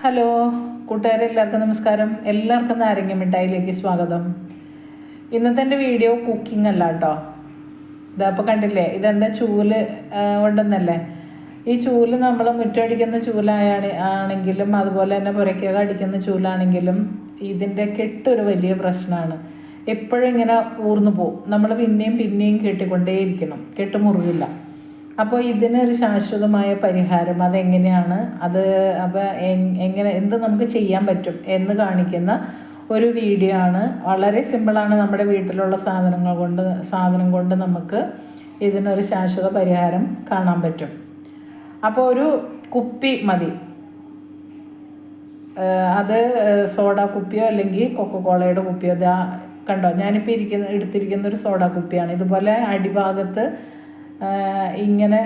Hello കൂട്ടുകാരെ, എല്ലാവർക്കും നമസ്കാരം. എല്ലാവർക്കും നാരങ്ങ മിഠായിലേക്ക് സ്വാഗതം. ഇന്നത്തെ എൻ്റെ വീഡിയോ കുക്കിംഗ് അല്ല കേട്ടോ. ഇതപ്പോൾ കണ്ടില്ലേ, ഇതെന്താ ചൂല് കൊണ്ടെന്നല്ലേ. ഈ ചൂല് നമ്മൾ മുറ്റടിക്കുന്ന ആണെങ്കിലും അതുപോലെ തന്നെ പുരയ്ക്കൊക്കെ അടിക്കുന്ന ചൂലാണെങ്കിലും ഇതിൻ്റെ കെട്ടൊരു വലിയ പ്രശ്നമാണ്. എപ്പോഴും ഇങ്ങനെ ഊർന്നു പോവും. നമ്മൾ പിന്നെയും കെട്ടിക്കൊണ്ടേയിരിക്കണം, കെട്ട് മുറിവില്ല. അപ്പോൾ ഇതിനൊരു ശാശ്വതമായ പരിഹാരം അതെങ്ങനെയാണ്, അപ്പോൾ എന്ത് നമുക്ക് ചെയ്യാൻ പറ്റും എന്ന് കാണിക്കുന്ന ഒരു വീഡിയോ ആണ്. വളരെ സിമ്പിളാണ്. നമ്മുടെ വീട്ടിലുള്ള സാധനം കൊണ്ട് നമുക്ക് ഇതിനൊരു ശാശ്വത പരിഹാരം കാണാൻ പറ്റും. അപ്പോൾ ഒരു കുപ്പി മതി. അത് സോഡ കുപ്പിയോ അല്ലെങ്കിൽ കൊക്കക്കോളയുടെ കുപ്പിയോ. കണ്ടോ, ഞാനിപ്പോൾ എടുത്തിരിക്കുന്ന ഒരു സോഡ കുപ്പിയാണ്. ഇതുപോലെ അടിഭാഗത്ത് ഇങ്ങനെ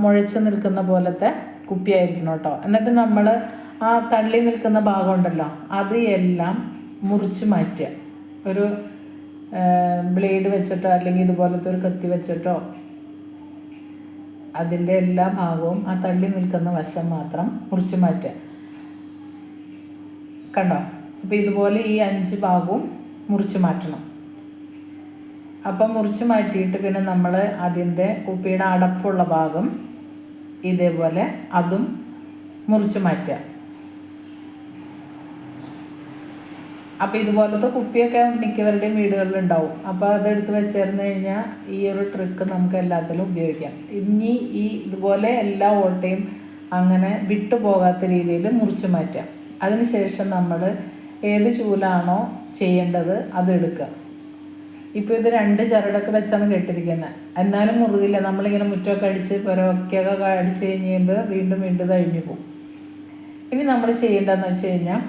മുഴച്ച് നിൽക്കുന്ന പോലത്തെ കുപ്പിയായിരിക്കണം കേട്ടോ. എന്നിട്ട് നമ്മൾ ആ തള്ളി നിൽക്കുന്ന ഭാഗം ഉണ്ടല്ലോ, അത് എല്ലാം മുറിച്ച് മാറ്റുക. ഒരു ബ്ലേഡ് വെച്ചിട്ടോ അല്ലെങ്കിൽ ഇതുപോലത്തെ ഒരു കത്തി വെച്ചിട്ടോ അതിൻ്റെ എല്ലാ ഭാഗവും ആ തള്ളി നിൽക്കുന്ന വശം മാത്രം മുറിച്ച് മാറ്റുക. കണ്ടോ, അപ്പോൾ ഇതുപോലെ ഈ 5 ഭാഗവും മുറിച്ച് മാറ്റണം. അപ്പം മുറിച്ച് മാറ്റിയിട്ട് പിന്നെ നമ്മൾ അതിൻ്റെ കുപ്പിയുടെ അടപ്പുള്ള ഭാഗം ഇതേപോലെ അതും മുറിച്ച് മാറ്റുക. അപ്പോൾ ഇതുപോലത്തെ കുപ്പിയൊക്കെ മിക്കവരുടെയും വീടുകളിലുണ്ടാവും. അപ്പോൾ അതെടുത്ത് വെച്ചിരുന്നു കഴിഞ്ഞാൽ ഈ ഒരു ട്രിക്ക് നമുക്ക് എല്ലാത്തിലും ഉപയോഗിക്കാം. ഇനി ഇതുപോലെ എല്ലാ ഓട്ടയും അങ്ങനെ വിട്ടുപോകാത്ത രീതിയിൽ മുറിച്ച് മാറ്റുക. അതിനുശേഷം നമ്മൾ ഏത് ചൂലാണോ ചെയ്യേണ്ടത് അതെടുക്കുക. ഇപ്പോൾ ഇത് 2 ചരടൊക്കെ വെച്ചാണ് കെട്ടിരിക്കുന്നത്. എന്നാലും മുറിവില്ല. നമ്മളിങ്ങനെ മുറ്റമൊക്കെ അടിച്ച് പുരക്കൊക്കെ അടിച്ച് കഴിയുമ്പോൾ വീണ്ടും കഴിഞ്ഞു പോകും. ഇനി നമ്മൾ ചെയ്യേണ്ടതെന്ന് വെച്ച് കഴിഞ്ഞാൽ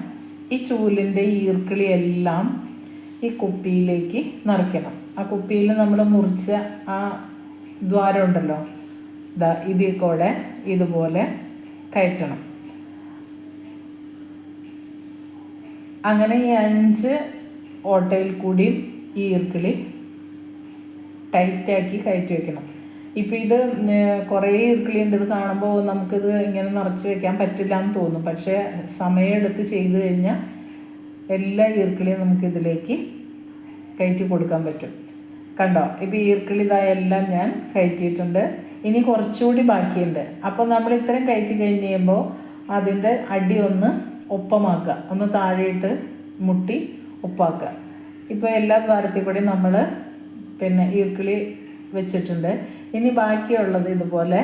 ഈ ചൂലിൻ്റെ ഈർക്കിളിയെല്ലാം ഈ കുപ്പിയിലേക്ക് നിറയ്ക്കണം. ആ കുപ്പിയിൽ നമ്മൾ മുറിച്ച ആ ദ്വാരം ഉണ്ടല്ലോ, ഇതിൽ കൂടെ ഇതുപോലെ കയറ്റണം. അങ്ങനെ ഈ 5 ഓട്ടയിൽ കൂടിയും ഈ ഈർക്കിളി ടൈറ്റാക്കി കയറ്റി വയ്ക്കണം. ഇപ്പോൾ ഇത് കുറേ ഈർക്കിളി ഉണ്ട്. ഇത് കാണുമ്പോൾ നമുക്കിത് ഇങ്ങനെ നിറച്ച് വയ്ക്കാൻ പറ്റില്ല എന്ന് തോന്നും. പക്ഷേ സമയമെടുത്ത് ചെയ്ത് കഴിഞ്ഞാൽ എല്ലാ ഈർക്കിളിയും നമുക്കിതിലേക്ക് കയറ്റി കൊടുക്കാൻ പറ്റും. കണ്ടോ, ഇപ്പോൾ ഈർക്കിളി ഇതായെല്ലാം ഞാൻ കയറ്റിയിട്ടുണ്ട്. ഇനി കുറച്ചുകൂടി ബാക്കിയുണ്ട്. അപ്പോൾ നമ്മൾ ഇത്രയും കയറ്റി കഴിഞ്ഞ് കഴിയുമ്പോൾ അതിൻ്റെ അടി ഒന്ന് ഒപ്പമാക്കുക, ഒന്ന് താഴെയിട്ട് മുട്ടി ഒപ്പാക്കുക. ഇപ്പോൾ എല്ലാ ദ്വാരത്തിൽ കൂടി നമ്മൾ ഈർക്കിളി വെച്ചിട്ടുണ്ട്. ഇനി ബാക്കിയുള്ളത് ഇതുപോലെ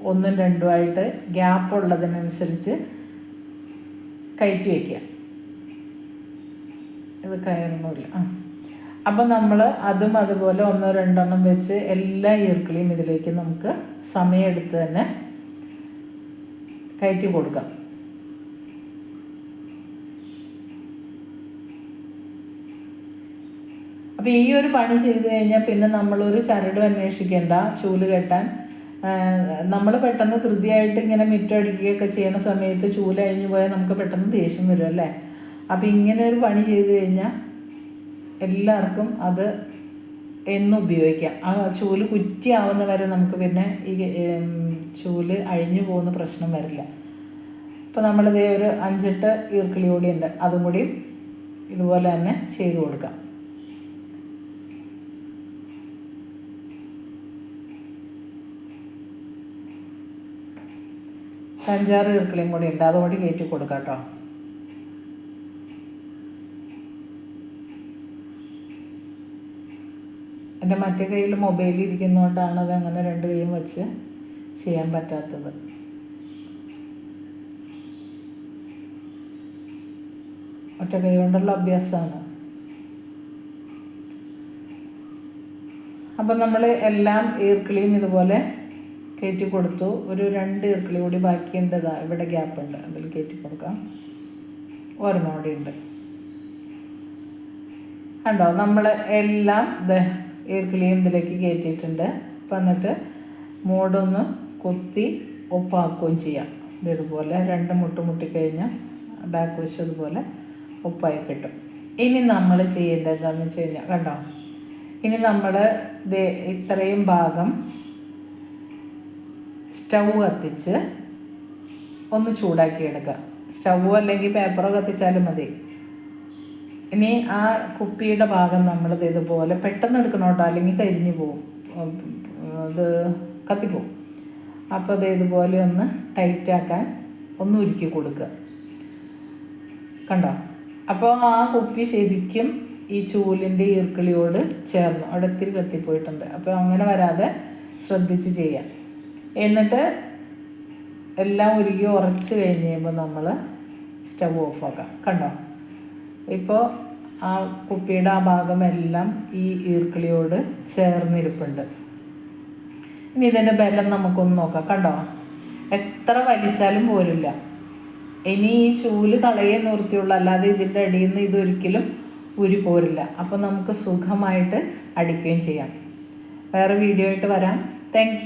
1ഉം 2ഉമായിട്ട് ഗ്യാപ്പ് ഉള്ളതിനനുസരിച്ച് കയറ്റി വയ്ക്കുക. ഇത് കയറുന്നില്ല. അപ്പോൾ നമ്മൾ അതും അതുപോലെ 1 2 വെച്ച് എല്ലാ ഈർക്കിളിയും ഇതിലേക്ക് നമുക്ക് സമയമെടുത്ത് തന്നെ കയറ്റി കൊടുക്കാം. അപ്പോൾ ഈ ഒരു പണി ചെയ്ത് കഴിഞ്ഞാൽ പിന്നെ നമ്മളൊരു ചരടും അന്വേഷിക്കേണ്ട ചൂല് കെട്ടാൻ. നമ്മൾ പെട്ടെന്ന് ധൃതിയായിട്ട് ഇങ്ങനെ മിറ്റടിക്കുകയൊക്കെ ചെയ്യുന്ന സമയത്ത് ചൂല് അഴിഞ്ഞു പോയാൽ നമുക്ക് പെട്ടെന്ന് ദേഷ്യം വരും അല്ലേ. അപ്പോൾ ഇങ്ങനെ ഒരു പണി ചെയ്ത് കഴിഞ്ഞാൽ എല്ലാവർക്കും അത് എന്നും ഉപയോഗിക്കാം. ആ ചൂല് കുറ്റിയാവുന്ന വരെ നമുക്ക് പിന്നെ ഈ ചൂല് അഴിഞ്ഞു പോകുന്ന പ്രശ്നം വരില്ല. അപ്പോൾ നമ്മളിതേ ഒരു 5-8 ഈർക്കിളി കൂടി ഉണ്ട്. അതും കൂടി ഇതുപോലെ തന്നെ ചെയ്ത് കൊടുക്കാം. 5-6 ഈർക്കിളിയും കൂടി ഉണ്ട്. അതുകൂടി കയറ്റി കൊടുക്കാം കേട്ടോ. എൻ്റെ മറ്റേ കയ്യിൽ മൊബൈൽ ഇരിക്കുന്നതുകൊണ്ടാണ് അതങ്ങനെ 2 കൈയും വെച്ച് ചെയ്യാൻ പറ്റാത്തത്. ഒറ്റ കൈ കൊണ്ടുള്ള അഭ്യാസമാണ്. അപ്പം നമ്മൾ എല്ലാം ഈർക്കിളിയും ഇതുപോലെ കയറ്റി കൊടുത്തു. ഒരു 2 ഈർക്കിളി കൂടി ബാക്കിയുണ്ട്. ഇവിടെ ഗ്യാപ്പ് ഉണ്ട്, അതിൽ കയറ്റി കൊടുക്കാം. ഒരെണ്ണം കൂടി ഉണ്ട്. കണ്ടോ, നമ്മൾ എല്ലാം ഈർക്കിളിയും ഇതിലേക്ക് കയറ്റിയിട്ടുണ്ട്. അപ്പം എന്നിട്ട് മൂടൊന്ന് കുത്തി ഒപ്പാക്കുകയും ചെയ്യാം. ഇതുപോലെ 2 മുട്ടിക്കഴിഞ്ഞാൽ ബാക്ക് വശം ഇതുപോലെ ഒപ്പായി കിട്ടും. ഇനി നമ്മൾ ചെയ്യേണ്ടത് എന്താണെന്ന് വെച്ച് കഴിഞ്ഞാൽ കണ്ടോ, ഇനി നമ്മൾ ഇത്രയും ഭാഗം സ്റ്റൗ കത്തിച്ച് ഒന്ന് ചൂടാക്കി എടുക്കുക. സ്റ്റൗവോ അല്ലെങ്കിൽ പേപ്പറോ കത്തിച്ചാലും മതി. ഇനി ആ കുപ്പിയുടെ ഭാഗം നമ്മളിത് ഇതുപോലെ പെട്ടെന്ന് എടുക്കണം കേട്ടോ, അല്ലെങ്കിൽ കരിഞ്ഞു പോവും, അത് കത്തിപ്പോവും. അപ്പോൾ അത് ഇതുപോലെ ഒന്ന് ടൈറ്റാക്കാൻ ഒന്ന് ഉരുക്കി കൊടുക്കുക. കണ്ടോ? അപ്പോൾ ആ കുപ്പി ശരിക്കും ഈ ചൂലിൻ്റെ ഈർക്കിളിയോട് ചേർന്നു, അവിടെ ഇത്തിരി കത്തിപ്പോയിട്ടുണ്ട്. അപ്പോൾ അങ്ങനെ വരാതെ ശ്രദ്ധിച്ച് ചെയ്യാം. എന്നിട്ട് എല്ലാം ഉരുകി ഉറച്ച് കഴിഞ്ഞ് കഴിയുമ്പോൾ നമ്മൾ സ്റ്റവ് ഓഫാക്കാം. കണ്ടോ? ഇപ്പോൾ ആ കുപ്പിയുടെ ആ ഭാഗമെല്ലാം ഈ ഈർക്കിളിയോട് ചേർന്നിരിപ്പുണ്ട്. ഇനി ഇതിൻ്റെ ബലം നമുക്കൊന്ന് നോക്കാം. കണ്ടോ? എത്ര വലിച്ചാലും പോരില്ല. ഇനി ഈ ചൂല് കളയേ നിർത്തിയുള്ളൂ, അല്ലാതെ ഇതിൻ്റെ അടിയിൽ നിന്ന് ഇതൊരിക്കലും ഉരി പോരില്ല. അപ്പോൾ നമുക്ക് സുഖമായിട്ട് അടിക്കുകയും ചെയ്യാം. വേറെ വീഡിയോ ആയിട്ട് വരാം. Thank you.